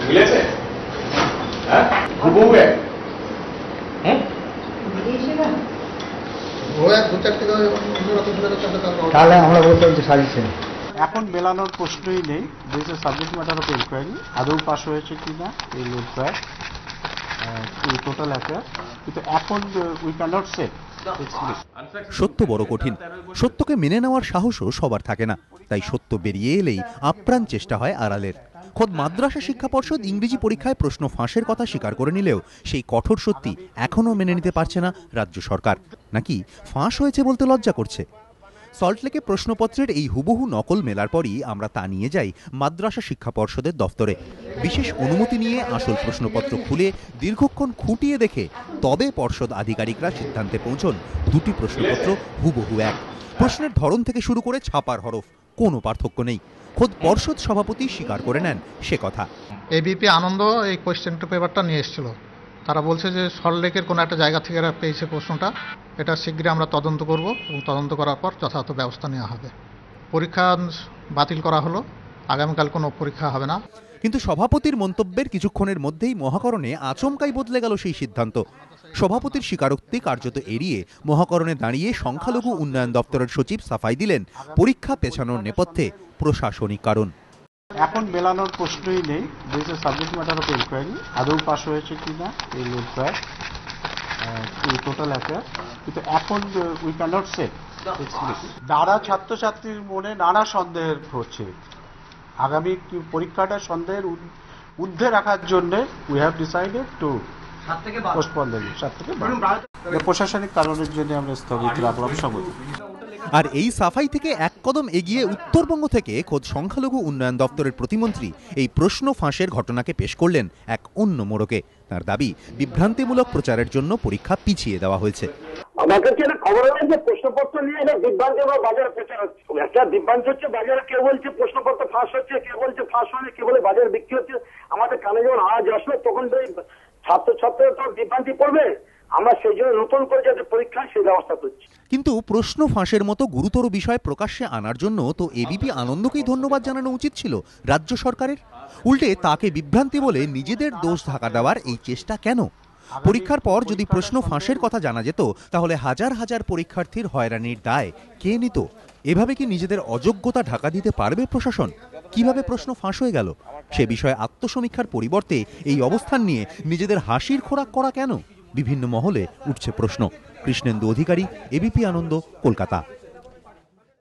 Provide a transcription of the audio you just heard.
মিলেছে? হ্যাঁ, হুবহু এক। তাহলে আমরা বলতে যে সাজিয়েছে। এখন মেলানোর প্রশ্নই নেই। This is subject matter of enquiry. আদৌ পাস হয়েছে কিনা এই লোডফ্যাক্ট এই টোটাল অ্যাফেয়ার, কিন্তু এখন উই ক্যান নট সে। সত্য বড় কঠিন, সত্যকে মেনে নেওয়ার সাহসও সবার থাকে না, তাই সত্য বেরিয়ে এলেই আপ্রাণ চেষ্টা হয় আড়ালের। খোদ মাদ্রাসা শিক্ষা পর্ষদ ইংরেজি পরীক্ষায় প্রশ্ন ফাঁসের কথা স্বীকার করে নিলেও সেই কঠোর সত্যি এখনও মেনে নিতে পারছে না রাজ্য সরকার, নাকি ফাঁস হয়েছে বলতে লজ্জা করছে। সল্টলেকে প্রশ্নপত্রের এই হুবহু নকল মেলার পরই আমরা তা নিয়ে যাই মাদ্রাসা শিক্ষা পর্ষদের দফতরে। বিশেষ অনুমতি নিয়ে আসল প্রশ্নপত্র খুলে দীর্ঘক্ষণ খুঁটিয়ে দেখে তবে পর্ষদ আধিকারিকরা সিদ্ধান্তে পৌঁছন দুটি প্রশ্নপত্র হুবহু এক। প্রশ্নের ধরন থেকে শুরু করে ছাপার হরফ কোনো পার্থক্য নেই। খোদ পর্ষদ সভাপতি স্বীকার করে নেন সে কথা। এবিপি আনন্দ এই কোয়েশ্চেন পেপারটা নিয়ে এসেছিল। তারা বলছে যে সল্টলেকের কোনো একটা জায়গা থেকে এরা পেয়েছে প্রশ্নটা, এটা শীঘ্রই আমরা তদন্ত করব এবং তদন্ত করার পর যথাযথ ব্যবস্থা নেওয়া হবে। পরীক্ষা বাতিল করা হলো, আগামীকাল কোনো পরীক্ষা হবে না। কিন্তু সভাপতির মন্তব্যের কিছুক্ষণের মধ্যেই মহাকরণে আচমকাই বদলে গেল সেই সিদ্ধান্ত। সভাপতির স্বীকারোক্তি কার্যত এড়িয়ে মহাকরণে দাঁড়িয়ে সংখ্যালঘু উন্নয়ন দপ্তরের সচিব সাফাই দিলেন পরীক্ষা পেছানোর নেপথ্যে প্রশাসনিক কারণ। এখন মেলানোর প্রশ্নই নেই। This is subject matter of enquiry. আদৌ পাস হয়েছে কিনা এই লোডফ্যাক্ট এই টোটাল অ্যাফেয়ার, কিন্তু এখন উই ক্যান নট সে। নানা ছাত্রছাত্রীর মনে নানা সন্দেহ হচ্ছে। আগামী পরীক্ষাটা সন্দেহের ঊর্ধ্বে রাখার জন্য we have decided to postpone the 7 থেকে 12 প্রশাসনিক কারণের জন্য আমরা স্থগিত রাখলাম সঙ্গত। আর এই সাফাই থেকে এক কদম এগিয়ে উত্তরবঙ্গ থেকে খোদ সংখ্যালঘু উন্নয়ন দপ্তরের প্রতিমন্ত্রী এই প্রশ্ন ফাঁসের ঘটনাকে পেশ করলেন এক অন্য মোড়কে। তার দাবি, বিভ্রান্তিমূলক প্রচারের জন্য পরীক্ষা পিছিয়ে দেওয়া হয়েছে। আমাদের যেটা খবর হলো যে প্রশ্নপত্র নিয়ে একটা বিভ্রান্তি বা বাজারে প্রচার হচ্ছে। একটা বিভ্রান্তি হচ্ছে বাজারে, কেউ বলছে প্রশ্নপত্র ফাঁস হচ্ছে, কেউ বলছে ফাঁস হয়নি, কেউ বলে বাজারে বিক্রি হচ্ছে। আমাদের কানে যখন আওয়াজ আসলো তখন তো ছাত্রছাত্রীরা তো বিভ্রান্তি পড়বে। আমরা সেই জন্য নতুন করে যাতে পরীক্ষায় সেই ব্যবস্থা করছি। কিন্তু প্রশ্ন ফাঁসের মতো গুরুতর বিষয় প্রকাশ্যে আনার জন্য তো এবিপি আনন্দকেই ধন্যবাদ জানানো উচিত ছিল রাজ্য সরকারের। উল্টে তাকে বিভ্রান্তি বলে নিজেদের দোষ ঢাকা দেওয়ার এই চেষ্টা কেন? পরীক্ষার পর যদি প্রশ্ন ফাঁসের কথা জানা যেত তাহলে হাজার হাজার পরীক্ষার্থীর হয়রানির দায় কে নিত? এভাবে কি নিজেদের অযোগ্যতা ঢাকা দিতে পারবে প্রশাসন? কিভাবে প্রশ্ন ফাঁস হয়ে গেল সে বিষয়ে আত্মসমীক্ষার পরিবর্তে এই অবস্থান নিয়ে নিজেদের হাসির খোরাক করা কেন? বিভিন্ন মহলে উঠছে প্রশ্ন। কৃষ্ণেন্দু অধিকারী, এবিপি আনন্দ, কলকাতা।